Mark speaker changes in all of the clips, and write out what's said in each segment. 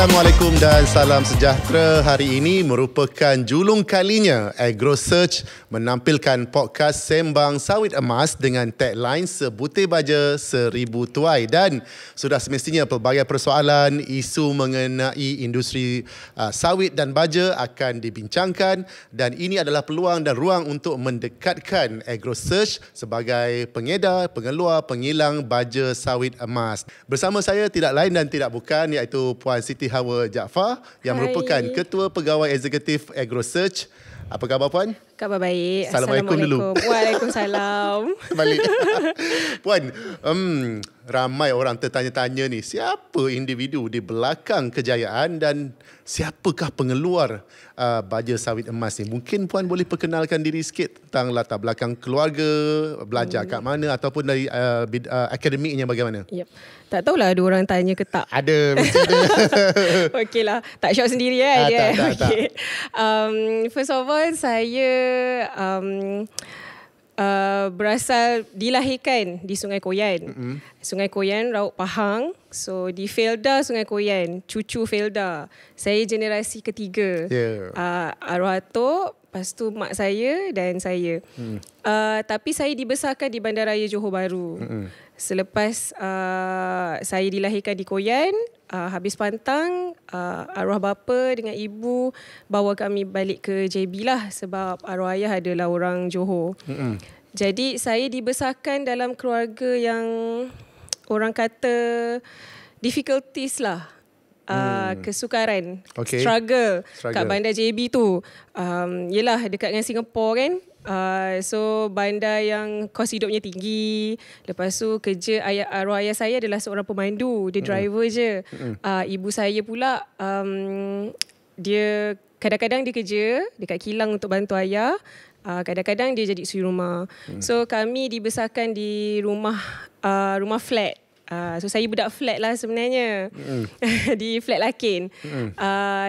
Speaker 1: Assalamualaikum dan salam sejahtera. Hari ini merupakan julung kalinya AgroSearch menampilkan podcast Sembang Sawit Emas dengan tagline Sebutir Baja Seribu Tuai, dan sudah semestinya pelbagai persoalan isu mengenai industri sawit dan baja akan dibincangkan, dan ini adalah peluang dan ruang untuk mendekatkan AgroSearch sebagai pengedar, pengeluar, pengilang baja sawit emas. Bersama saya tidak lain dan tidak bukan iaitu Puan Siti Hawa Jaafar yang merupakan Ketua Pegawai Eksekutif AgroSearch. Apa khabar Puan?
Speaker 2: Khabar baik.
Speaker 1: Assalamualaikum dulu.
Speaker 2: Waalaikumsalam.
Speaker 1: Balik. Puan, ramai orang tertanya-tanya ni, siapa individu di belakang kejayaan dan siapakah pengeluar baja sawit emas ni? Mungkin Puan boleh perkenalkan diri sikit tentang latar belakang keluarga, belajar kat mana ataupun dari akademiknya bagaimana?
Speaker 2: Yep. Tak tahulah ada orang tanya ke tak.
Speaker 1: Ada, mesti ada.
Speaker 2: Okeylah, tak shock sendiri kan dia.
Speaker 1: Tak.
Speaker 2: First of all, saya berasal dilahirkan di Sungai Koyan. Sungai Koyan, Rauk Pahang. So di Felda Sungai Koyan, cucu Felda. Saya generasi ketiga. Arwah atuk, lepas tu mak saya dan saya. Tapi saya dibesarkan di Bandaraya Johor Bahru. Selepas saya dilahirkan di Koyan, habis pantang, arwah bapa dengan ibu bawa kami balik ke JB lah, sebab arwah ayah adalah orang Johor. Jadi saya dibesarkan dalam keluarga yang orang kata difficulties lah. Kesukaran, struggle kat bandar JB tu. Yelah, dekat dengan Singapura kan. So bandar yang kos hidupnya tinggi. Lepas tu kerja arwah ayah saya adalah seorang pemandu. Dia driver je. Ibu saya pula dia kadang-kadang dia kerja dekat kilang untuk bantu ayah. Kadang-kadang dia jadi suri rumah. So kami dibesarkan di rumah flat. So saya budak flat lah sebenarnya. Di flat Lakin.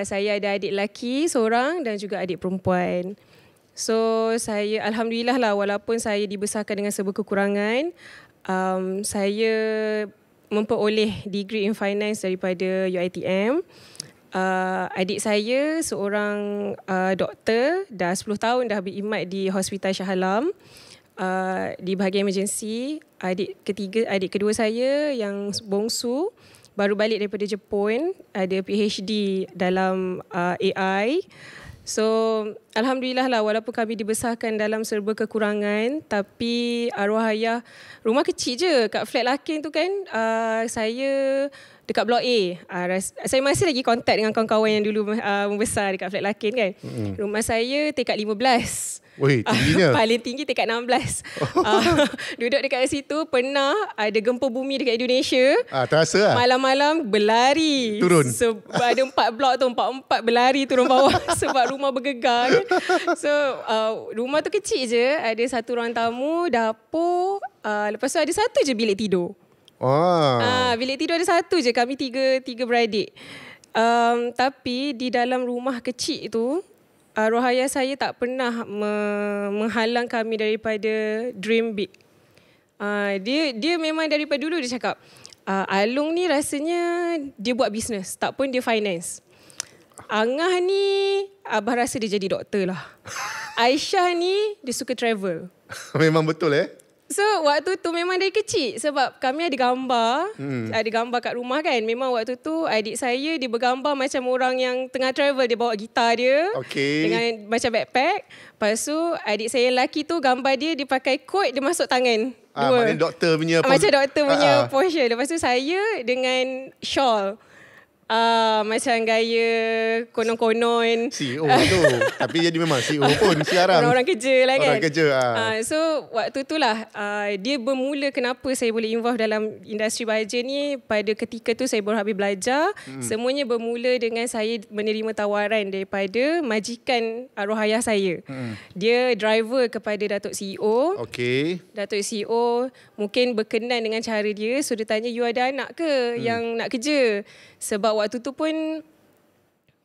Speaker 2: Saya ada adik lelaki seorang dan juga adik perempuan. So saya alhamdulillah lah, walaupun saya dibesarkan dengan serba kekurangan, saya memperoleh degree in finance daripada UiTM. Adik saya seorang doktor, dah 10 tahun dah berkhidmat di Hospital Shah Alam, di bahagian emergency. Adik kedua saya yang bongsu baru balik daripada Jepun, ada PhD dalam AI. So alhamdulillah lah, walaupun kami dibesarkan dalam serba kekurangan, tapi arwah ayah, rumah kecil je kat flat Lakin tu kan. Saya dekat Blok A. Saya masih lagi kontak dengan kawan-kawan yang dulu membesar dekat flat Lakin kan. Rumah saya tingkat 15.
Speaker 1: Weh, tingginya.
Speaker 2: Paling tinggi tingkat 16. Duduk dekat situ, pernah ada gempa bumi dekat Indonesia.
Speaker 1: Terasa lah.
Speaker 2: Malam-malam berlari.
Speaker 1: Turun.
Speaker 2: Ada 4 blok tu, 4 berlari turun bawah sebab rumah bergegar. So, rumah tu kecil je. Ada satu ruang tamu, dapur. Lepas tu ada satu je bilik tidur. Bilik tidur ada satu je. Kami tiga beradik. Tapi di dalam rumah kecil tu, arwah ayah saya tak pernah menghalang kami daripada dream big. Dia memang daripada dulu dia cakap, Alung ni rasanya dia buat bisnes, tak pun dia finance. Angah ni abah rasa dia jadi doktor lah. Aisyah ni dia suka travel.
Speaker 1: Memang betul
Speaker 2: So waktu tu memang dari kecil, sebab kami ada gambar, ada gambar kat rumah kan. Memang waktu tu adik saya dia bergambar macam orang yang tengah travel, dia bawa gitar dia dengan macam backpack. Lepas tu adik saya yang lelaki tu gambar dia pakai coat, dia masuk tangan dua.
Speaker 1: Macam doktor punya
Speaker 2: macam doktor punya posture. Lepas tu saya dengan shawl. Macam gaya konon-konon
Speaker 1: CEO tu. Tapi jadi memang CEO pun sekarang.
Speaker 2: Orang-orang kerja lah kan.
Speaker 1: Orang kerja.
Speaker 2: So waktu tu lah dia bermula kenapa saya boleh involve dalam industri baja ni. Pada ketika tu saya baru habis belajar. Semuanya bermula dengan saya menerima tawaran daripada majikan arwah ayah saya. Dia driver kepada Datuk CEO. Datuk CEO mungkin berkenan dengan cara dia. So dia tanya, you ada anak ke yang nak kerja? Sebab waktu tu pun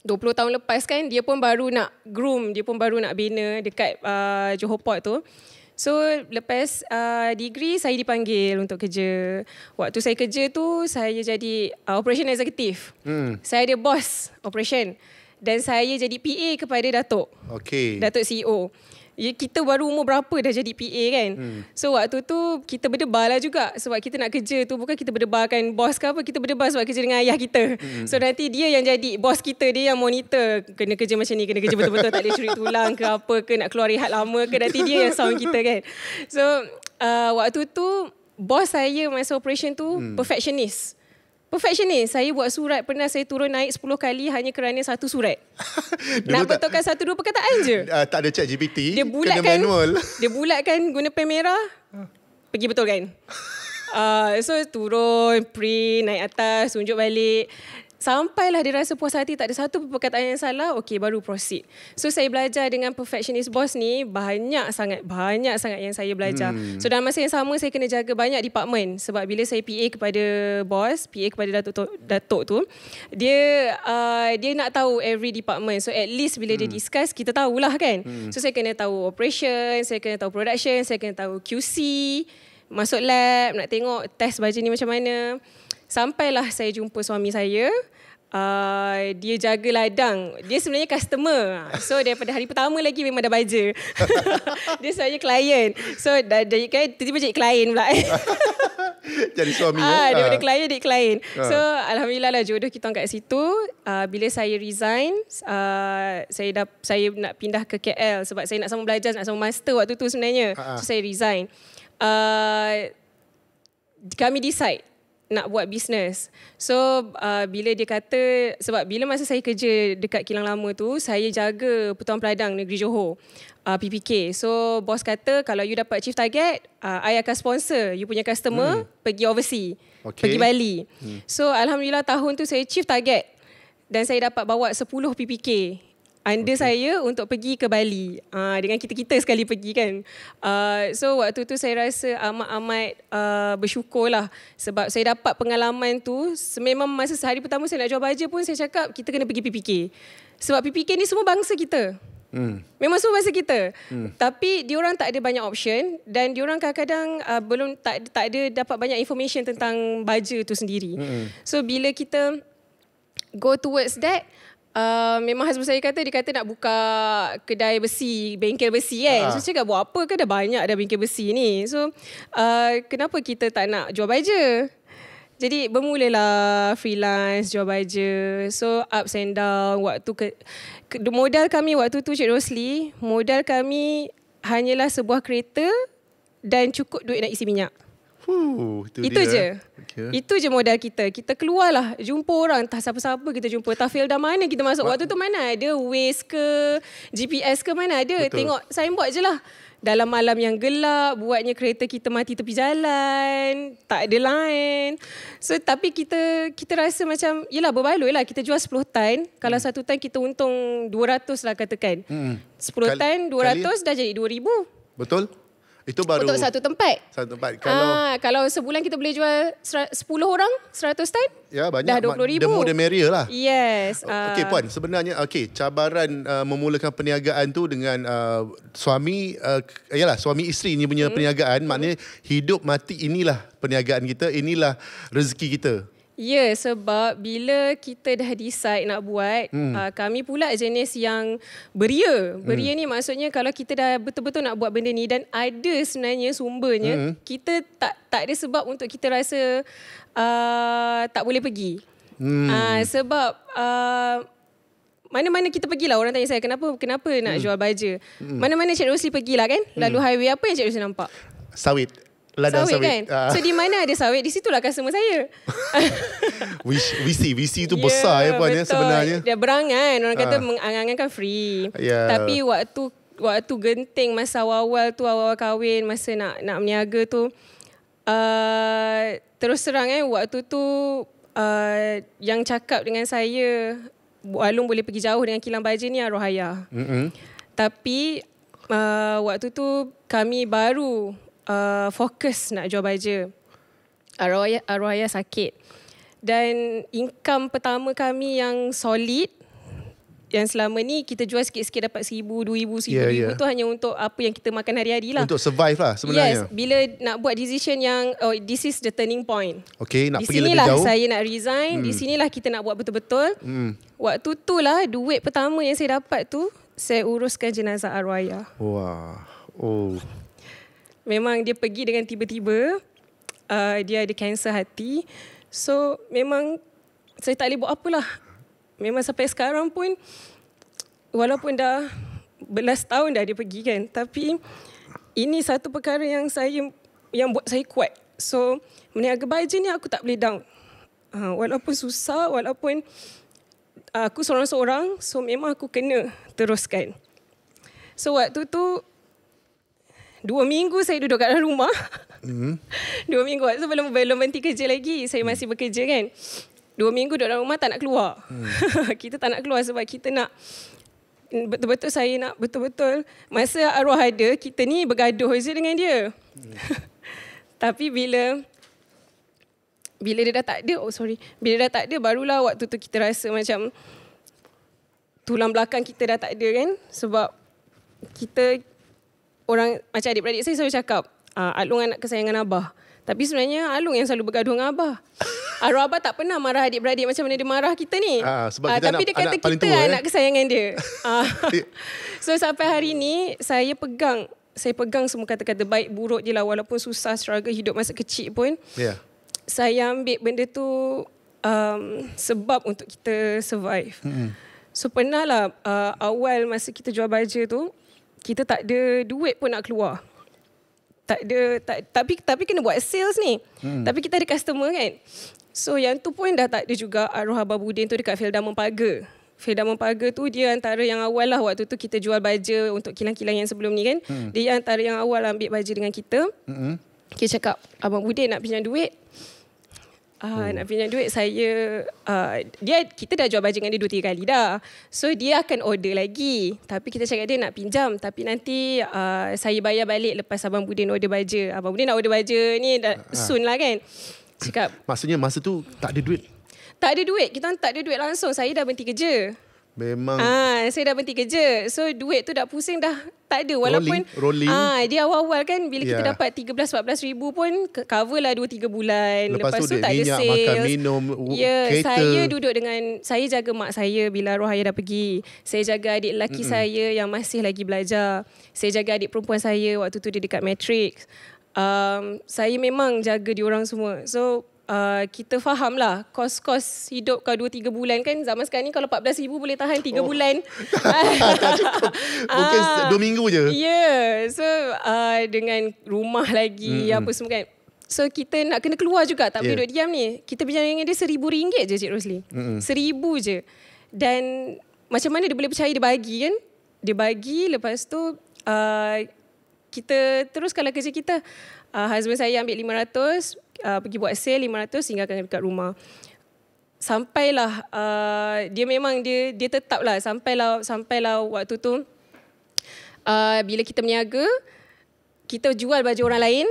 Speaker 2: 20 tahun lepas kan, dia pun baru nak groom, dia pun baru nak bina dekat Johor Port tu. So lepas degree saya dipanggil untuk kerja. Waktu saya kerja tu saya jadi operation executive. Saya ada boss operation dan saya jadi PA kepada Datuk. Datuk CEO. Kita baru umur berapa dah jadi PA kan. So waktu tu kita berdebar lah juga. Sebab kita nak kerja tu bukan kita berdebarkan bos ke apa. Kita berdebar sebab kerja dengan ayah kita. So nanti dia yang jadi bos kita. Dia yang monitor. Kena kerja macam ni. Kena kerja betul-betul. Tak boleh curi tulang ke apa ke. Nak keluar rehat lama ke. Nanti dia yang sound kita kan. So waktu tu bos saya masa operation tu perfectionist. Saya buat surat pernah saya turun naik 10 kali hanya kerana satu surat. Nak betulkan 1-2 perkataan je.
Speaker 1: Tak ada chat GPT.
Speaker 2: Dia bulatkan,
Speaker 1: kena manual.
Speaker 2: Dia bulatkan guna pen merah. Pergi betulkan. So turun, print, naik atas, tunjuk balik. Sampailah dia rasa puas hati, tak ada satu perkataan yang salah, okey baru proceed. So saya belajar dengan perfectionist boss ni banyak sangat yang saya belajar. So dalam masa yang sama saya kena jaga banyak department sebab bila saya PA kepada boss, PA kepada Datuk tu, dia nak tahu every department. So at least bila dia discuss kita tahulah kan. So saya kena tahu operation, saya kena tahu production, saya kena tahu QC, masuk lab, nak tengok test baju ni macam mana. Sampailah saya jumpa suami saya. Dia jaga ladang. Dia sebenarnya customer. So daripada hari pertama lagi memang dah baja. Dia sebenarnya klien. So tiba-tiba jadi klien pula.
Speaker 1: Jadi suami.
Speaker 2: Daripada klien jadi klien. So alhamdulillah lah jodoh kita kat situ. Bila saya resign, saya nak pindah ke KL sebab saya nak sama belajar, nak sama master waktu tu sebenarnya. So saya resign. Kami decide nak buat bisnes. So bila dia kata, sebab bila masa saya kerja dekat kilang lama tu, saya jaga Pertuan Peladang Negeri Johor, PPK. So bos kata kalau you dapat chief target, I akan sponsor you punya customer pergi overseas, pergi Bali. So alhamdulillah tahun tu saya chief target dan saya dapat bawa 10 PPK under saya untuk pergi ke Bali. Dengan kita-kita sekali pergi kan. So waktu tu saya rasa amat-amat bersyukur lah. Sebab saya dapat pengalaman tu. Memang masa sehari pertama saya nak jual baja pun saya cakap kita kena pergi PPK. Sebab PPK ni semua bangsa kita. Memang semua bangsa kita. Tapi diorang tak ada banyak option. Dan diorang kadang-kadang belum tak ada dapat banyak information tentang baja tu sendiri. So bila kita go towards that, memang husband saya kata, dia kata nak buka kedai besi, bengkel besi kan. So saya cakap buat apa kan, dah banyak dah bengkel besi ni. So kenapa kita tak nak jual baja? Jadi bermulalah freelance jual baja. So ups and down. Modal kami waktu tu Cik Rosli, modal kami hanyalah sebuah kereta dan cukup duit nak isi minyak. Itu je. Itu je modal kita. Kita keluarlah, jumpa orang, entah siapa-siapa kita jumpa. Tafilda mana kita masuk. Waktu tu mana ada Waze ke, GPS ke, mana ada. Betul. Tengok signboard je lah. Dalam malam yang gelap, buatnya kereta kita mati tepi jalan, tak ada line. So tapi kita rasa macam, yelah berbaloi lah. Kita jual 10 tan. Kalau 1 tan kita untung 200 lah katakan. 10 tan 200 dah jadi 2,000.
Speaker 1: Betul. Itu baru
Speaker 2: untuk satu tempat. Kalau sebulan kita boleh jual 10 orang 100 tan,
Speaker 1: ya banyak,
Speaker 2: dah 20,000.
Speaker 1: The more the merrier lah.
Speaker 2: Yes.
Speaker 1: Okey Puan, sebenarnya cabaran memulakan perniagaan tu dengan suami, suami isteri ni punya perniagaan, maknanya hidup mati inilah perniagaan kita, inilah rezeki kita.
Speaker 2: Ya, sebab bila kita dah decide nak buat, kami pula jenis yang beria. Beria ni maksudnya kalau kita dah betul-betul nak buat benda ni dan ada sebenarnya sumbernya, kita tak ada sebab untuk kita rasa tak boleh pergi. Sebab mana-mana kita pergilah, orang tanya saya kenapa nak jual baja. Mana-mana Cik Rosli pergilah kan, lalu highway apa yang Cik Rosli nampak?
Speaker 1: Sawit. Ladang sawit
Speaker 2: kan. So di mana ada sawit, di situlah customer saya.
Speaker 1: VC tu besar ya Puan ya sebenarnya.
Speaker 2: Dia berangan, orang kata mengangan kan free. Tapi waktu genting masa awal kahwin, masa nak berniaga tu, terus terang waktu tu yang cakap dengan saya, Alung boleh pergi jauh dengan kilang baja ni arwah ayah. Tapi waktu tu kami baru fokus nak jual baja. Arwah ayah sakit. Dan income pertama kami yang solid yang selama ni kita jual sikit-sikit dapat 1,000, 2,000, 1,000 tu hanya untuk apa yang kita makan hari-hari lah.
Speaker 1: Untuk survive lah sebenarnya.
Speaker 2: Yes, bila nak buat decision yang this is the turning point.
Speaker 1: Okay, nak
Speaker 2: di
Speaker 1: pergi lebih jauh. Di
Speaker 2: sinilah saya nak resign, di sinilah kita nak buat betul-betul. Waktu tu lah duit pertama yang saya dapat tu, saya uruskan jenazah arwah ayah.
Speaker 1: Wah. Oh.
Speaker 2: Memang dia pergi dengan tiba-tiba. Dia ada kanser hati. So memang saya tak boleh buat apalah. Memang sampai sekarang pun, walaupun dah belas tahun dah dia pergi kan, tapi ini satu perkara yang buat saya kuat. So meniaga baja ni aku tak boleh down. Walaupun susah, walaupun aku seorang-seorang, so memang aku kena teruskan. So waktu tu 2 minggu saya duduk kat dalam rumah. 2 minggu. So belum berhenti kerja lagi. Saya masih bekerja kan. 2 minggu duduk dalam rumah tak nak keluar. Kita tak nak keluar sebab kita nak betul-betul, saya nak betul-betul masa arwah ada, kita ni bergaduh je dengan dia. Tapi bila dia dah tak ada, bila dah tak ada, barulah waktu tu kita rasa macam tulang belakang kita dah tak ada kan. Sebab kita orang, macam adik-beradik saya selalu cakap, Alung anak kesayangan Abah. Tapi sebenarnya Alung yang selalu bergaduh dengan Abah. Arwah Abah tak pernah marah adik-beradik macam mana dia marah kita ni.
Speaker 1: Sebab kita
Speaker 2: tapi dia kata
Speaker 1: anak paling
Speaker 2: kita
Speaker 1: tua,
Speaker 2: anak kesayangan dia. So sampai hari ni saya pegang semua kata-kata baik buruk je lah. Walaupun susah, struggle hidup masa kecil pun. Saya ambil benda tu sebab untuk kita survive. So pernah lah awal masa kita jual baja tu, kita tak ada duit pun nak keluar. Tapi kena buat sales ni. Tapi kita ada customer kan. So yang tu pun dah tak ada juga. Arwah Abah Budin tu dekat Felda Mempaga. Felda Mempaga tu dia antara yang awal lah. Waktu tu kita jual baja untuk kilang-kilang yang sebelum ni kan. Dia antara yang awal ambil baja dengan kita. Kita cakap, Abang Budin nak pinjam duit. Nak pinjam duit saya, kita dah jual baja dengan dia 2-3 kali dah. So dia akan order lagi. Tapi kita cakap dia nak pinjam, tapi nanti saya bayar balik lepas Abang Budin order baja. Abang Budin nak order baja ni soon lah kan. Cakap,
Speaker 1: maksudnya masa tu tak ada duit?
Speaker 2: Tak ada duit, kita tak ada duit langsung. Saya dah berhenti kerja.
Speaker 1: Memang.
Speaker 2: Saya dah berhenti kerja. So duit tu dah pusing dah tak ada. Walaupun
Speaker 1: rolling.
Speaker 2: Dia awal-awal kan bila kita dapat 13-14 ribu pun cover lah 2-3 bulan. Lepas tu tak
Speaker 1: minyak,
Speaker 2: ada sales.
Speaker 1: Makan, minum, kereta.
Speaker 2: Saya duduk saya jaga mak saya bila arwah ayah dah pergi. Saya jaga adik lelaki saya yang masih lagi belajar. Saya jaga adik perempuan saya waktu tu dia dekat matriks. Saya memang jaga diorang semua. So kita faham lah kos-kos hidup kau 2-3 bulan kan. Zaman sekarang ni kalau 14,000 boleh tahan 3 bulan.
Speaker 1: Tak cukup. Mungkin 2 minggu je.
Speaker 2: So dengan rumah lagi apa semua kan. So kita nak kena keluar juga. Tak boleh duduk diam ni. Kita bincang dengan dia RM1,000 je Cik Rosli. RM1,000 je. Dan macam mana dia boleh percaya dia bagi kan. Dia bagi lepas tu kita teruskanlah kerja kita. Husband saya ambil 500, pergi buat sale 500, tinggalkan dekat rumah. Sampailah dia memang dia tetaplah sampailah waktu tu bila kita berniaga, kita jual baju orang lain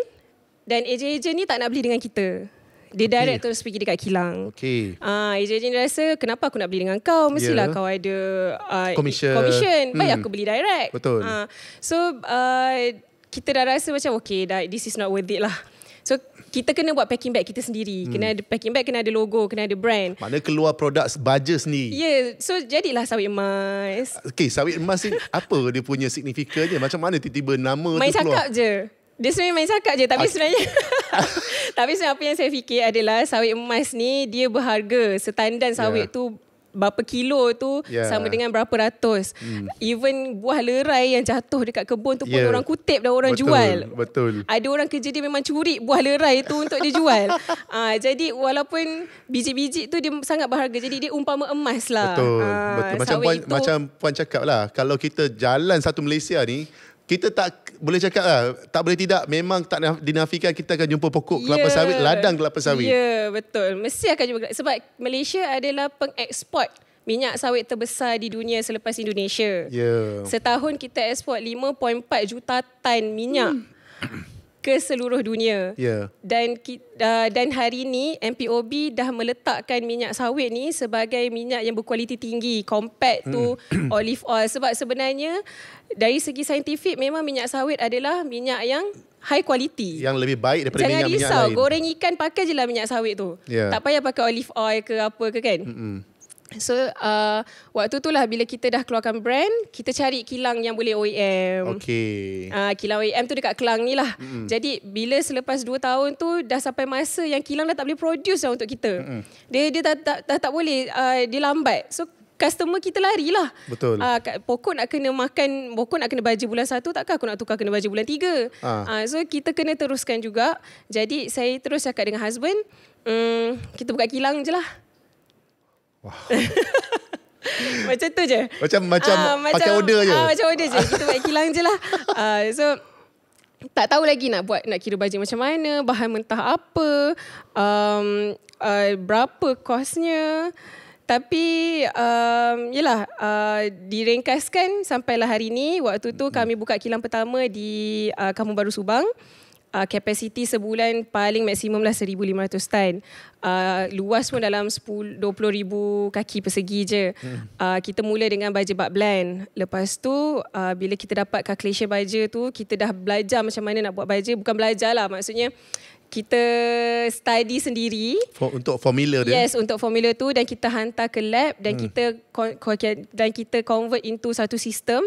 Speaker 2: dan ejen-ejen ni tak nak beli dengan kita. Dia direct terus pergi dekat kilang. Ejen-ejen dia rasa, kenapa aku nak beli dengan kau? Mestilah kau ada commission. Baik aku beli direct.
Speaker 1: Betul.
Speaker 2: So kita dah rasa macam this is not worth it lah. So kita kena buat packing bag kita sendiri. Kena ada packing bag, kena ada logo, kena ada brand.
Speaker 1: Maknanya keluar produk baja sendiri.
Speaker 2: So jadilah sawit emas.
Speaker 1: Sawit emas ni apa dia punya signifikannya? Macam mana tiba-tiba nama
Speaker 2: main
Speaker 1: tu keluar?
Speaker 2: Main cakap je. Dia sebenarnya main cakap je. Tapi sebenarnya apa yang saya fikir adalah sawit emas ni dia berharga. Setandan sawit tu berapa kilo tu sama dengan berapa ratus. Even buah lerai yang jatuh dekat kebun tu pun orang kutip dah orang jual.
Speaker 1: Betul.
Speaker 2: Ada orang kerja dia memang curi buah lerai tu untuk dia jual. Jadi walaupun biji-biji tu dia sangat berharga. Jadi dia umpama emas lah.
Speaker 1: Betul. Macam puan cakap lah, kalau kita jalan satu Malaysia ni, kita tak boleh cakap lah, tak boleh tidak, memang tak dinafikan kita akan jumpa pokok kelapa sawit, ladang kelapa sawit.
Speaker 2: Betul. Mesti akan jumpa. Sebab Malaysia adalah pengeksport minyak sawit terbesar di dunia selepas Indonesia. Setahun kita eksport 5.4 juta tan minyak ke seluruh dunia. Dan hari ni MPOB dah meletakkan minyak sawit ni sebagai minyak yang berkualiti tinggi compared to olive oil. Sebab sebenarnya dari segi saintifik memang minyak sawit adalah minyak yang high quality.
Speaker 1: Yang lebih baik daripada minyak-minyak lain.
Speaker 2: Jangan risau, goreng ikan pakai je lah minyak sawit tu. Tak payah pakai olive oil ke apa ke kan. So waktu tu lah bila kita dah keluarkan brand, kita cari kilang yang boleh OEM. Kilang OEM tu dekat Kelang ni lah. Jadi bila selepas 2 tahun tu dah sampai masa yang kilang dah tak boleh produce lah untuk kita. Dia tak boleh, dia lambat. So customer kita larilah.
Speaker 1: Betul.
Speaker 2: Pokok nak kena makan, pokok nak kena baja bulan 1, takkan aku nak tukar kena baja bulan 3. So kita kena teruskan juga. Jadi saya terus cakap dengan husband, kita buka kilang je lah.
Speaker 1: Wow.
Speaker 2: Macam tu je.
Speaker 1: Macam pakai order je.
Speaker 2: Macam order je. Kita buat kilang je lah. So tak tahu lagi nak kira baja macam mana, bahan mentah apa, berapa kosnya. Tapi yelah, diringkaskan sampailah hari ni. Waktu tu kami buka kilang pertama di Kampung Baru Subang. Kapasiti sebulan paling maksimum lah 1,500 tan. Luas pun dalam 20,000 kaki persegi je. Kita mula dengan baja bak blend. Lepas tu bila kita dapat calculation baja tu, kita dah belajar macam mana nak buat baja. Bukan belajar lah, maksudnya kita study sendiri
Speaker 1: untuk formula dia.
Speaker 2: Yes, untuk formula tu, dan kita hantar ke lab dan kita convert into satu sistem.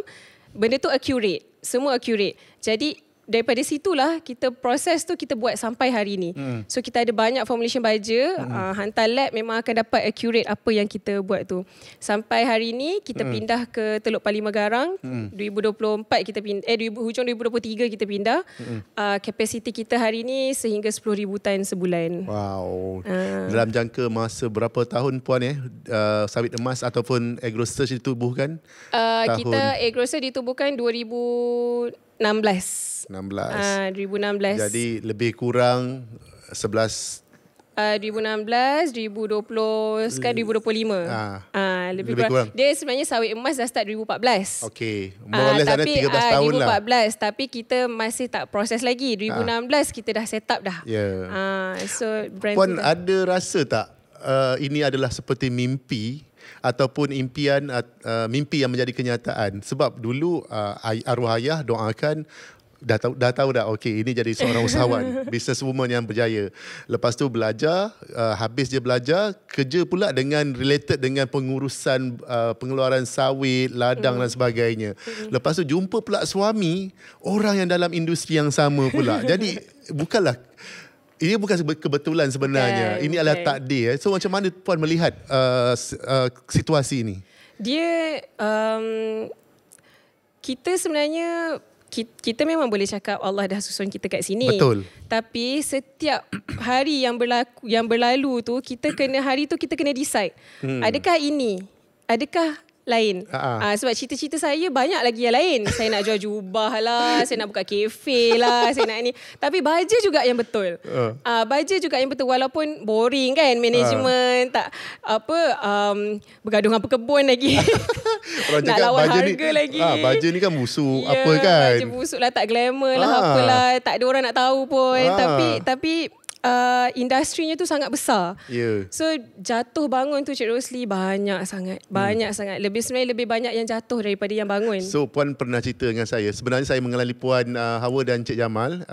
Speaker 2: Benda tu accurate, semua accurate. Jadi daripada situlah kita proses tu kita buat sampai hari ni. So kita ada banyak formulation baja, hantar lab memang akan dapat accurate apa yang kita buat tu. Sampai hari ni kita pindah ke Teluk Pali Megarang. 2024 kita pindah, hujung 2023 kita pindah. Kapasiti kita hari ni sehingga 10,000 tan sebulan.
Speaker 1: Wow. Dalam jangka masa berapa tahun puan Sawit Emas ataupun AgroSearch ditubuhkan?
Speaker 2: Kita AgroSearch ditubuhkan 2016. 2016.
Speaker 1: Jadi lebih kurang
Speaker 2: 2016, 2020, sekarang 2025. Lebih kurang. Dia sebenarnya Sawit Emas dah start 2014.
Speaker 1: Okey. Tapi 13 tahun
Speaker 2: 2014, lah. Tapi kita masih tak proses lagi. 2016 kita dah set up dah. So brand
Speaker 1: Puan ada rasa tak ini adalah seperti mimpi ataupun impian, mimpi yang menjadi kenyataan? Sebab dulu arwah ayah doakan, dah tahu dah, okey, ini jadi seorang usahawan, businesswoman yang berjaya. Lepas tu belajar, habis dia belajar, kerja pula dengan related dengan pengurusan pengeluaran sawit, ladang dan sebagainya. Lepas tu jumpa pula suami, orang yang dalam industri yang sama pula. Jadi ini bukan kebetulan sebenarnya. Ini adalah takdir. So macam mana puan melihat situasi ini? Dia
Speaker 2: kita sebenarnya kita memang boleh cakap Allah dah susun kita kat sini.
Speaker 1: Betul.
Speaker 2: Tapi setiap hari yang berlalu tu, kita kena decide. Adakah ini? Adakah lain? Sebab cita-cita saya banyak lagi yang lain. Saya nak jual jubah lah, saya nak buka kafe lah, saya nak ni. Tapi baja juga yang betul. Baja juga yang betul, walaupun boring kan management, tak bergaduh dengan pekebun lagi.
Speaker 1: Orang
Speaker 2: nak lawan harga lagi.
Speaker 1: Baja ni kan busuk apa kan.
Speaker 2: Baja busuk lah, tak glamour lah, apalah, tak ada orang nak tahu pun. Tapi industrinya tu sangat besar. So jatuh bangun tu Cik Rosli banyak sangat. Sebenarnya lebih banyak yang jatuh daripada yang bangun.
Speaker 1: So puan pernah cerita dengan saya, sebenarnya saya mengenali puan Hawa dan Cik Jamal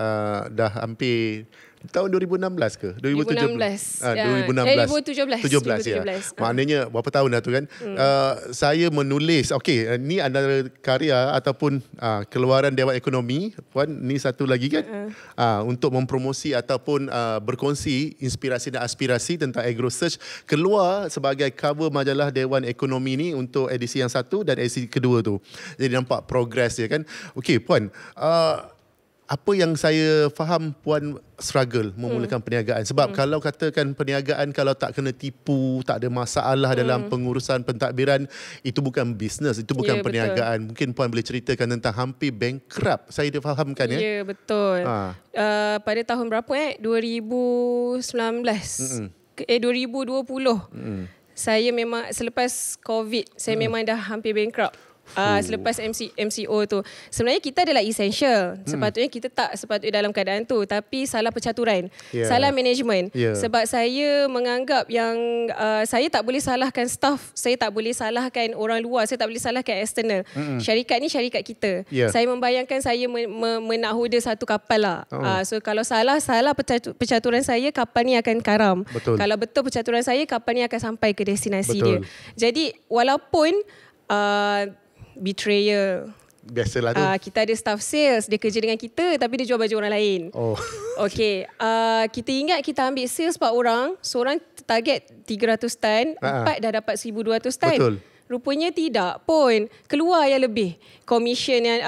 Speaker 1: dah hampir tahun 2016 ke? 2017 ya. Maknanya berapa tahun dah tu kan? Saya menulis, okey, ni antara karya ataupun keluaran Dewan Ekonomi, puan ni satu lagi kan? Untuk mempromosi ataupun berkongsi inspirasi dan aspirasi tentang AgroSearch, keluar sebagai cover majalah Dewan Ekonomi ni untuk edisi yang 1 dan edisi kedua tu. Jadi nampak progress dia kan. Okey puan, apa yang saya faham puan struggle memulakan perniagaan. Sebab kalau katakan perniagaan, kalau tak kena tipu, tak ada masalah dalam pengurusan pentadbiran, itu bukan bisnes, itu bukan perniagaan. Betul. Mungkin puan boleh ceritakan tentang hampir bankrupt. Saya difahamkan ya.
Speaker 2: Ya, betul. Pada tahun berapa 2019. 2020. Saya memang selepas COVID, saya memang dah hampir bankrupt. Selepas MCO tu. Sebenarnya kita adalah essential. Sepatutnya kita tak sepatutnya dalam keadaan tu. Tapi salah percaturan. Salah management. Sebab saya menganggap yang saya tak boleh salahkan staff. Saya tak boleh salahkan orang luar. Saya tak boleh salahkan external. Syarikat ni syarikat kita. Saya membayangkan saya menahoda satu kapal lah. So kalau salah percaturan saya, kapal ni akan karam.
Speaker 1: Betul.
Speaker 2: Kalau betul percaturan saya, kapal ni akan sampai ke destinasi dia. Jadi walaupun betrayal.
Speaker 1: Biasalah tu.
Speaker 2: Kita ada staff sales, dia kerja dengan kita tapi dia jual baju orang lain. Okay. Kita ingat kita ambil sales 4 orang, seorang target 300 tan, 4 dah dapat 1,200 tan.
Speaker 1: Betul.
Speaker 2: Rupanya tidak pun. Keluar yang lebih. Commission yang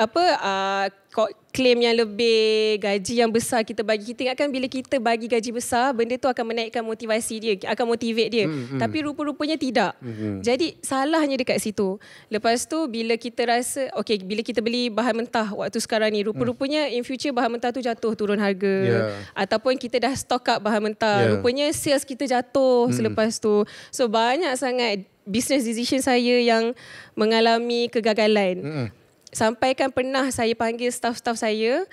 Speaker 2: claim yang lebih, gaji yang besar kita bagi. Kita ingatkan bila kita bagi gaji besar, benda tu akan menaikkan motivasi dia, akan motivate dia. Tapi rupa-rupanya tidak. Jadi salahnya dekat situ. Lepas tu bila kita rasa, bila kita beli bahan mentah waktu sekarang ni, rupa-rupanya in future bahan mentah tu jatuh turun harga. Ataupun kita dah stock up bahan mentah. Rupanya sales kita jatuh selepas tu. So banyak sangat business decision saya yang mengalami kegagalan. Sampai kan pernah saya panggil staff-staff saya,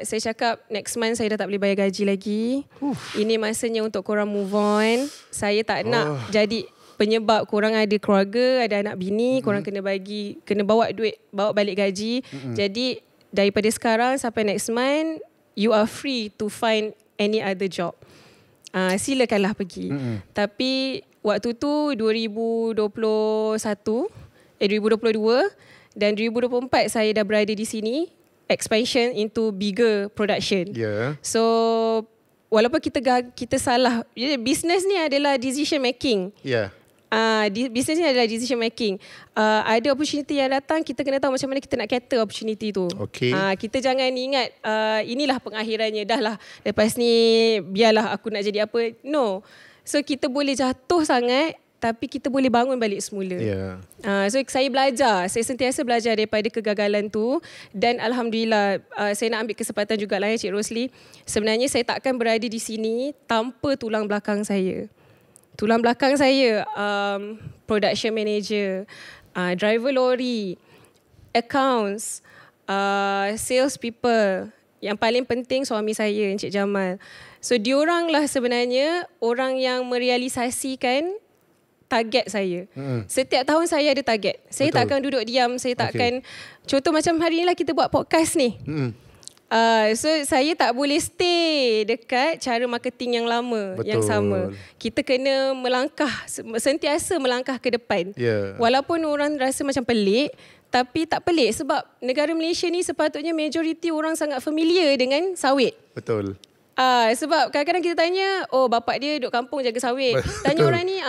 Speaker 2: saya cakap next month saya dah tak boleh bayar gaji lagi. Ini masanya untuk korang move on. Saya tak nak jadi penyebab korang ada keluarga, ada anak bini, korang kena bawa duit, bawa balik gaji. Jadi daripada sekarang sampai next month, you are free to find any other job. Silakanlah pergi. Tapi waktu tu 2022 dan 2024 saya dah berada di sini, expansion into bigger production. So walaupun kita salah, business ni adalah decision making. Business ni adalah decision making. Ada opportunity yang datang, kita kena tahu macam mana kita nak cater opportunity tu. Kita jangan ingat inilah pengakhirannya, dah lah lepas ni biarlah aku nak jadi apa. No. So kita boleh jatuh sangat, tapi kita boleh bangun balik semula. So saya belajar, saya sentiasa belajar daripada kegagalan tu. Dan Alhamdulillah, saya nak ambil kesempatan juga lah Cik Rosli. Sebenarnya saya takkan berada di sini tanpa tulang belakang saya. Tulang belakang saya, production manager, driver lori, accounts, sales people. Yang paling penting suami saya, Encik Jamal. So diorang lah sebenarnya orang yang merealisasikan target saya. Setiap tahun saya ada target. Saya tak akan duduk diam. Saya tak akan, contoh macam hari ni lah kita buat podcast ni. So saya tak boleh stay dekat cara marketing yang lama, yang sama. Kita kena melangkah, sentiasa melangkah ke depan. Walaupun orang rasa macam pelik, tapi tak pelik sebab negara Malaysia ni sepatutnya majoriti orang sangat familiar dengan sawit. Betul. Sebab kadang-kadang kita tanya, oh bapak dia duduk kampung jaga sawit. Tanya orang ni,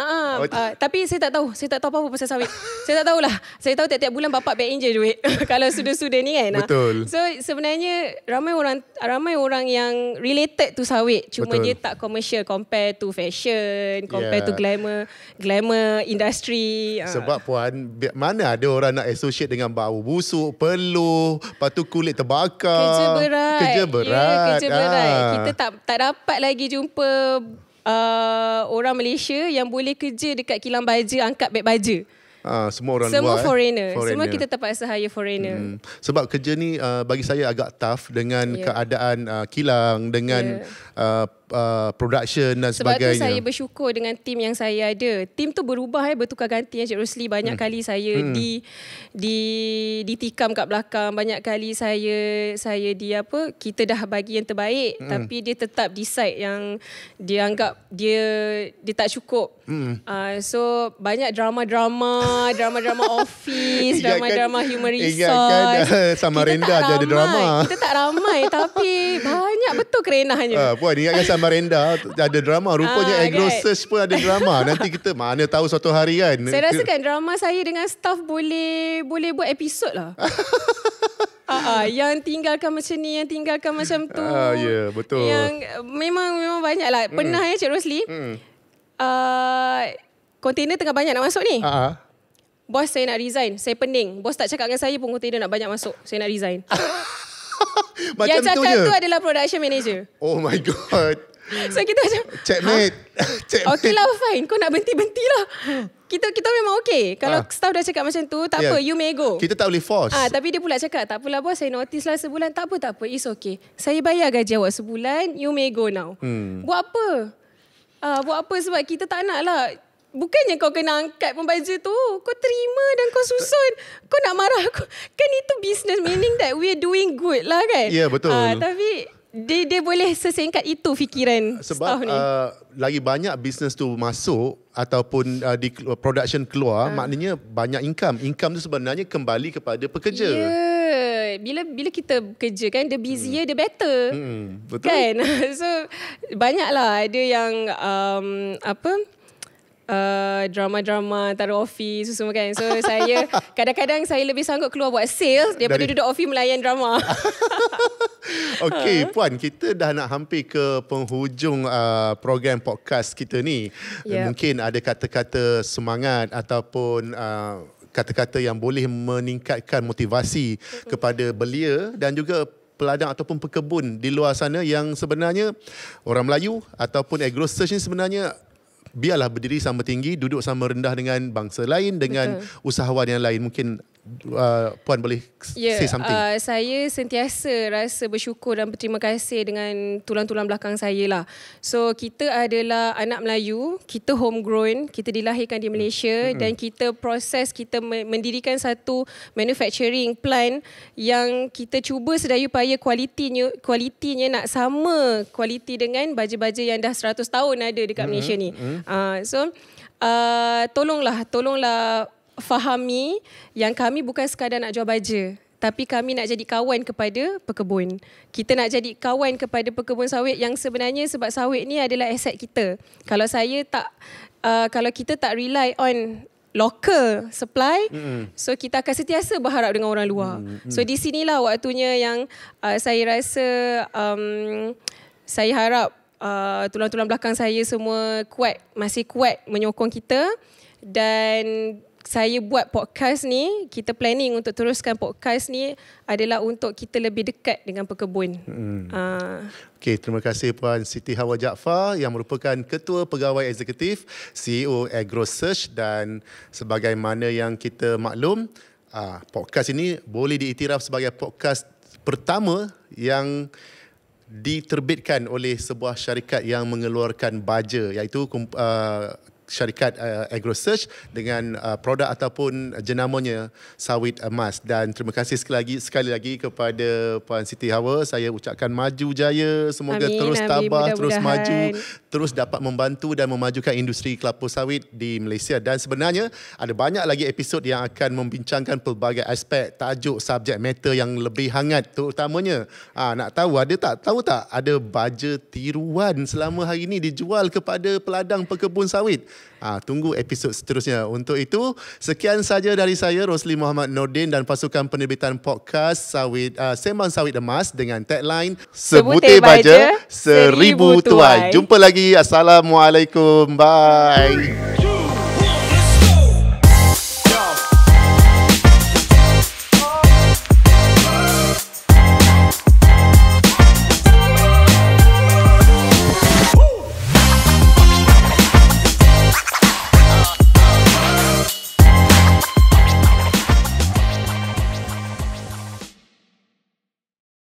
Speaker 2: tapi saya tak tahu apa-apa pasal sawit. Saya tak tahulah. Saya tahu tiap-tiap bulan bapak back in je duit. Kalau sudah-sudah ni kan.
Speaker 1: Betul.
Speaker 2: So sebenarnya ramai orang yang related to sawit. Cuma dia tak commercial compare to fashion, compare to glamour industry.
Speaker 1: Sebab Puan, mana ada orang nak associate dengan bau busuk, peluh, lepas tu kulit terbakar. Kerja berat. Kita tak dapat lagi jumpa orang Malaysia yang boleh kerja dekat kilang baja, angkat beg baja. Semua orang
Speaker 2: semua
Speaker 1: luar.
Speaker 2: Foreigner. Semua kita terpaksa hire foreigner.
Speaker 1: Sebab kerja ni bagi saya agak tough dengan keadaan kilang, dengan production dan sebagainya.
Speaker 2: Sebab tu saya bersyukur dengan tim yang saya ada. Tim tu berubah, bertukar ganti. Encik Rosli banyak kali saya ditikam kat belakang. Banyak kali saya kita dah bagi yang terbaik, tapi dia tetap decide yang dia anggap dia tak cukup. So banyak drama office, drama human resource.
Speaker 1: Ingatkan Samarinda je ada drama.
Speaker 2: Kita tak ramai tapi banyak betul kerenahnya.
Speaker 1: Puan ingatkan Samarinda ada drama. Rupanya AgroSearch pun ada drama. Nanti kita mana tahu suatu hari kan.
Speaker 2: Saya rasakan drama saya dengan staff boleh buat episod lah. Yang tinggalkan macam ni, yang tinggalkan macam tu.
Speaker 1: Ya, betul.
Speaker 2: Yang memang banyak lah. Pernah Cik Rosli, kontainer tengah banyak nak masuk ni. Bos saya nak resign. Saya pening. Bos tak cakap dengan saya pun kontainer nak banyak masuk. Saya nak resign.
Speaker 1: Macam
Speaker 2: yang cakap tu adalah production manager.
Speaker 1: Oh my God.
Speaker 2: So kita macam
Speaker 1: Checkmate.
Speaker 2: Okay lah fine. Kau nak berhenti lah. kita memang okey. Kalau staff dah cakap macam tu, tak apa, you may go.
Speaker 1: Kita tak boleh force.
Speaker 2: Tapi dia pula cakap, tak apalah bos, saya notice lah sebulan. Tak apa, it's okay. Saya bayar gaji awak sebulan, you may go now. Buat apa? Buat apa sebab kita tak nak lah. Bukannya kau kena angkat pembaja tu, kau terima dan kau susun. Kau nak marah aku. Kan itu business, meaning that we are doing good lah kan.
Speaker 1: Ya, betul.
Speaker 2: Tapi dia boleh sesingkat itu fikiran
Speaker 1: sebab
Speaker 2: staff ni.
Speaker 1: Lagi banyak bisnes tu masuk ataupun di production keluar, maknanya banyak income tu sebenarnya kembali kepada pekerja.
Speaker 2: Bila kita bekerja kan, the busier the better.
Speaker 1: Betul.
Speaker 2: Kan? So banyaklah ada yang drama-drama taruh office semua kan. So saya kadang-kadang saya lebih sanggup keluar buat sales daripada duduk office melayan drama.
Speaker 1: Okey Puan, kita dah nak hampir ke penghujung program podcast kita ni. Mungkin ada kata-kata semangat ataupun kata-kata yang boleh meningkatkan motivasi kepada belia dan juga peladang ataupun pekebun di luar sana yang sebenarnya orang Melayu ataupun AgroSearch ni sebenarnya biarlah berdiri sama tinggi, duduk sama rendah dengan bangsa lain, dengan usahawan yang lain. Mungkin Puan boleh say something.
Speaker 2: Saya sentiasa rasa bersyukur dan berterima kasih dengan tulang-tulang belakang saya lah. So kita adalah anak Melayu, kita homegrown, kita dilahirkan di Malaysia dan kita mendirikan satu manufacturing plant yang kita cuba sedaya upaya kualitinya nak sama kualiti dengan baja-baja yang dah 100 tahun ada dekat Malaysia ni. Tolonglah fahami yang kami bukan sekadar nak jual baja, tapi kami nak jadi kawan kepada pekebun. Kita nak jadi kawan kepada pekebun sawit yang sebenarnya sebab sawit ni adalah aset kita. Kalau kita tak rely on local supply, so kita akan sentiasa berharap dengan orang luar. So di sinilah waktunya yang saya rasa saya harap tulang-tulang belakang saya semua masih kuat menyokong kita. Dan saya buat podcast ni, kita planning untuk teruskan podcast ni adalah untuk kita lebih dekat dengan pekebun.
Speaker 1: Okey, terima kasih Puan Siti Hawa Jaafar yang merupakan Ketua Pegawai Eksekutif CEO AgroSearch. Dan sebagaimana yang kita maklum, podcast ini boleh diiktiraf sebagai podcast pertama yang diterbitkan oleh sebuah syarikat yang mengeluarkan baja, iaitu syarikat AgroSearch dengan produk ataupun jenamanya Sawit Emas. Dan terima kasih sekali lagi kepada Puan Siti Hawa. Saya ucapkan maju jaya, semoga terus tabah, terus maju, terus dapat membantu dan memajukan industri kelapa sawit di Malaysia. Dan sebenarnya ada banyak lagi episod yang akan membincangkan pelbagai aspek, tajuk, subjek matter yang lebih hangat. Terutamanya nak tahu ada baja tiruan selama hari ini dijual kepada peladang pekebun sawit. Tunggu episod seterusnya. Untuk itu, sekian saja dari saya, Rosli Muhammad Nordin dan pasukan penerbitan podcast Sembang Sawit Emas dengan tagline Sebutir Baja, 1000 Tuai. Jumpa lagi. Assalamualaikum. Bye.